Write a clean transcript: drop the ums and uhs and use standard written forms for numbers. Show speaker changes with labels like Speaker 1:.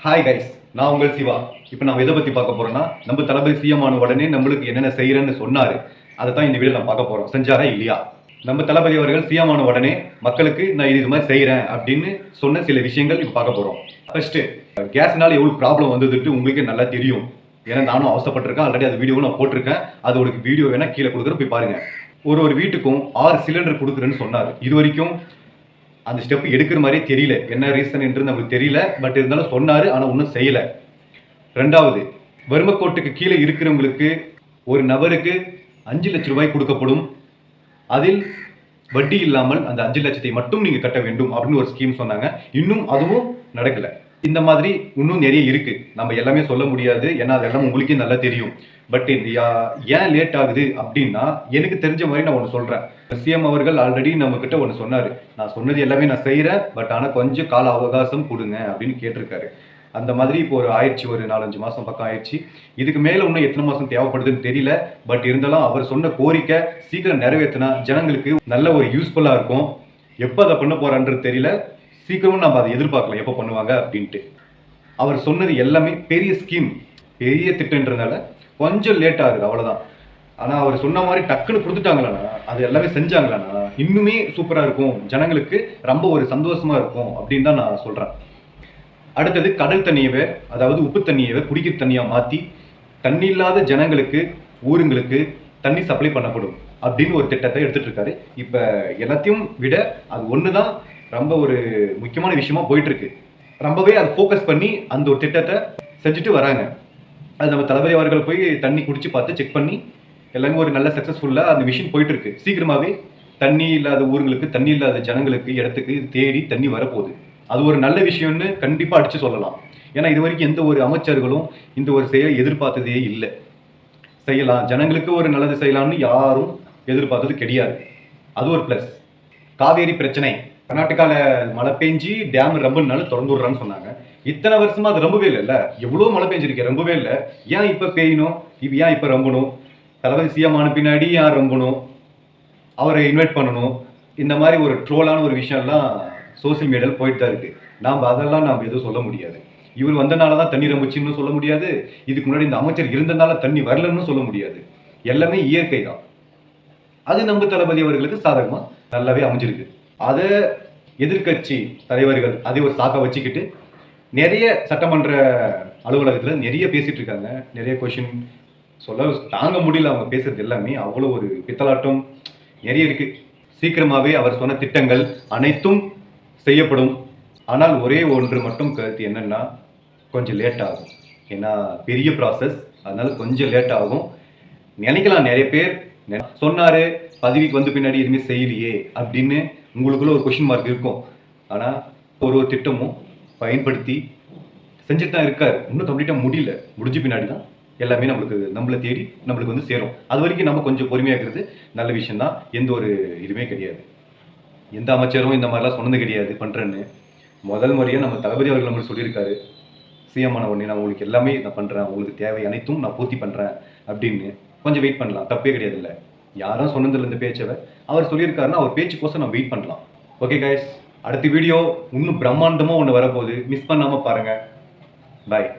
Speaker 1: Hi guys, நான் உங்கள் சிவா. இப்போ நம்ம எதை பற்றி பார்க்க போறோம்னா, நம்ம தளபதி சிஎம் ஆன உடனே நம்மளுக்கு என்னென்ன செய்யறேன்னு சொன்னாரு. அதை தான் இந்த வீடியோ நம்ம பார்க்க போறோம். செஞ்சாரா இல்லையா? நம்ம தளபதி அவர்கள் சிஎம் ஆன உடனே மக்களுக்கு நான் இது மாதிரி செய்யறேன் அப்படின்னு சொன்ன சில விஷயங்கள் இப்போ பார்க்க போறோம். ஃபர்ஸ்ட், கேஸ்னால எவ்வளவு ப்ராப்ளம் வந்ததுட்டு உங்களுக்கே நல்லா தெரியும். ஏன்னா நானும் அவசரப்பட்டிருக்கேன். ஆல்ரெடி அது வீடியோவும் நான் போட்டிருக்கேன். அதோட வீடியோ வேணா கீழே கொடுக்குறேன், போய் பாருங்க. ஒரு வீட்டுக்கும் 6 சிலிண்டர் கொடுக்குறேன்னு சொன்னார். இது வரைக்கும் அந்த ஸ்டெப் எடுக்கிற மாதிரியே தெரியல. என்ன ரீசன் என்று நமக்கு தெரியல. பட் இருந்தாலும் சொன்னாரு, ஆனா ஒன்றும் செய்யல. ரெண்டாவது, வறுமை கோட்டுக்கு கீழே இருக்கிறவங்களுக்கு ஒரு நபருக்கு 5 லட்சம் ரூபாய் கொடுக்கப்படும். அதில் வட்டி இல்லாமல் அந்த 5 லட்சத்தை மட்டும் நீங்க கட்ட வேண்டும் அப்படின்னு ஒரு ஸ்கீம் சொன்னாங்க. இன்னும் அதுவும் நடக்கல. இந்த மாதிரி இன்னும் நிறைய இருக்கு. நம்ம எல்லாமே சொல்ல முடியாது, ஏன்னா அதெல்லாம் உங்களுக்கே நல்லா தெரியும். பட் ஏன் லேட் ஆகுது அப்படின்னா, எனக்கு தெரிஞ்ச மாதிரி நான் ஒன்று சொல்றேன். சிஎம் அவர்கள் ஆல்ரெடி நம்ம கிட்ட ஒன்று சொன்னாரு. நான் சொன்னது எல்லாமே நான் செய்யறேன், பட் ஆனால் கொஞ்சம் கால அவகாசம் கொடுங்க அப்படின்னு கேட்டிருக்காரு. அந்த மாதிரி இப்போ ஆயிடுச்சு, ஒரு 4-5 மாசம் பக்கம் ஆயிடுச்சு. இதுக்கு மேல இன்னும் எத்தனை மாசம் தேவைப்படுதுன்னு தெரியல. பட் இருந்தாலும் அவர் சொன்ன கோரிக்கை சீக்கிரம் நிறைவேற்றினா ஜனங்களுக்கு நல்ல ஒரு யூஸ்ஃபுல்லா இருக்கும். எப்போ அதை பண்ண போறான்றது தெரியல. சீக்கிரமும் நம்ம அதை எதிர்பார்க்கலாம் எப்போ பண்ணுவாங்க அப்படின்ட்டு. அவர் சொன்னது எல்லாமே பெரிய ஸ்கீம், பெரிய திட்டன்றதுனால கொஞ்சம் லேட் ஆகுது, அவ்வளவுதான். ஆனா அவர் சொன்ன மாதிரி டக்குன்னு கொடுத்துட்டாங்களாண்ணா, அது எல்லாமே செஞ்சாங்களாண்ணா, இன்னுமே சூப்பரா இருக்கும், ஜனங்களுக்கு ரொம்ப ஒரு சந்தோஷமா இருக்கும் அப்படின்னு தான் நான் சொல்றேன். அடுத்தது, கடல் தண்ணியவே, அதாவது உப்பு தண்ணியவே குடிக்கிற தண்ணியா மாத்தி தண்ணி இல்லாத ஜனங்களுக்கு, ஊருங்களுக்கு தண்ணி சப்ளை பண்ணப்படும் அப்படின்னு ஒரு திட்டத்தை எடுத்துட்டு இருக்காரு. இப்ப எல்லாத்தையும் விட அது ஒண்ணுதான் ரொம்ப ஒரு முக்கியமான விஷயமா போயிட்டு இருக்கு. ரொம்பவே அதை ஃபோக்கஸ் பண்ணி அந்த ஒரு திட்டத்தை செஞ்சுட்டு வராங்க. அது நம்ம தளபதி அவர்கள் போய் தண்ணி குடிச்சு பார்த்து செக் பண்ணி எல்லாமே ஒரு நல்ல சக்ஸஸ்ஃபுல்லாக அந்த மிஷின் போயிட்டு இருக்கு. சீக்கிரமாகவே தண்ணி இல்லாத ஊர்களுக்கு, தண்ணி இல்லாத ஜனங்களுக்கு, இடத்துக்கு தேடி தண்ணி வரப்போகுது. அது ஒரு நல்ல விஷயம்னு கண்டிப்பாக அடிச்சு சொல்லலாம். ஏன்னா இது வரைக்கும் எந்த ஒரு அமைச்சர்களும் இந்த ஒரு செயலை எதிர்பார்த்ததே இல்லை. செய்யலாம், ஜனங்களுக்கு ஒரு நல்லது செய்யலாம்னு யாரும் எதிர்பார்த்தது கிடையாது. அது ஒரு ப்ளஸ். காவேரி பிரச்சனை, கர்நாடகாவில் மழை பெஞ்சு டேம் ரொம்பனாலும் திறந்து விடுறான்னு சொன்னாங்க. இத்தனை வருஷமா அது ரொம்பவே இல்லைல்ல. எவ்வளோ மழை பெஞ்சிருக்கு, ரொம்பவே இல்லை. ஏன் இப்போ பெய்யணும், இப்போ ஏன் இப்போ ரொம்பணும்? தளபதி சிஎம் ஆன பின்னாடி ஏன் ரொம்பணும், அவரை இன்வைட் பண்ணணும், இந்த மாதிரி ஒரு ட்ரோலான ஒரு விஷயம்லாம் சோசியல் மீடியாவில் போயிட்டு தான் இருக்கு. அதெல்லாம் நாம் எதுவும் சொல்ல முடியாது. இவர் வந்தனால தான் தண்ணி ரொம்பிச்சுன்னு சொல்ல முடியாது. இதுக்கு முன்னாடி இந்த அமைச்சர் இருந்தனால தண்ணி வரலன்னு சொல்ல முடியாது. எல்லாமே இயற்கை தான். அது நம்ம தளபதி அவர்களுக்கு சாதகமா நல்லாவே அமைஞ்சிருக்கு. அதை எதிர்கட்சி தலைவர்கள் அதை ஒரு சாக்கா வச்சுக்கிட்டு நிறைய சட்டமன்ற அலுவலகத்தில் நிறைய பேசிட்டு இருக்காங்க. நிறைய கொஷின் சொல்ல தாங்க முடியல, அவங்க பேசுறது எல்லாமே அவ்வளோ ஒரு பித்தலாட்டம் நிறைய இருக்கு. சீக்கிரமாகவே அவர் சொன்ன திட்டங்கள் அனைத்தும் செய்யப்படும். ஆனால் ஒரே ஒன்று மட்டும் கருத்து என்னன்னா, கொஞ்சம் லேட் ஆகும். ஏன்னா பெரிய ப்ராசஸ், அதனால கொஞ்சம் லேட் ஆகும். நினைக்கலாம் நிறைய பேர் சொன்னாரு, பதவிக்கு வந்து பின்னாடி எதுவுமே செய்யலையே அப்படின்னு உங்களுக்குள்ள ஒரு கொஸ்டின் மார்க் இருக்கும். ஆனால் ஒரு திட்டமும் பயன்படுத்தி செஞ்சுட்டு தான் இருக்காரு. இன்னும் கம்ப்ளீட்டாக முடியல. முடிஞ்ச பின்னாடி தான் எல்லாமே நம்மளை தேடி நம்மளுக்கு வந்து சேரும். அது வரைக்கும் நம்ம கொஞ்சம் பொறுமையாக இருக்கிறது நல்ல விஷயம் தான். எந்த ஒரு இதுவுமே கிடையாது. எந்த அமைச்சரும் இந்த மாதிரிலாம் சொன்னது கிடையாது பண்ணுறேன்னு. முதல் முறையாக நம்ம தளபதி அவர்கள் நம்மளுக்கு சொல்லியிருக்காரு, சிஎம் ஆன உடனே நான் உங்களுக்கு எல்லாமே நான் பண்ணுறேன், உங்களுக்கு தேவை அனைத்தும் நான் பூர்த்தி பண்ணுறேன் அப்படின்னு. கொஞ்சம் வெயிட் பண்ணலாம், தப்பே கிடையாது. இல்லை, யாரும் சொன்னதில்லை இந்த பேச்சவை. அவர் சொல்லியிருக்காருன்னா அவர் பேச்சுக்கோசம் நம்ம வெயிட் பண்ணலாம். ஓகே கைஸ், அடுத்த வீடியோ இன்னும் பிரம்மாண்டமாக ஒன்று வரப்போகுது. மிஸ் பண்ணாமல் பாருங்கள். பாய்.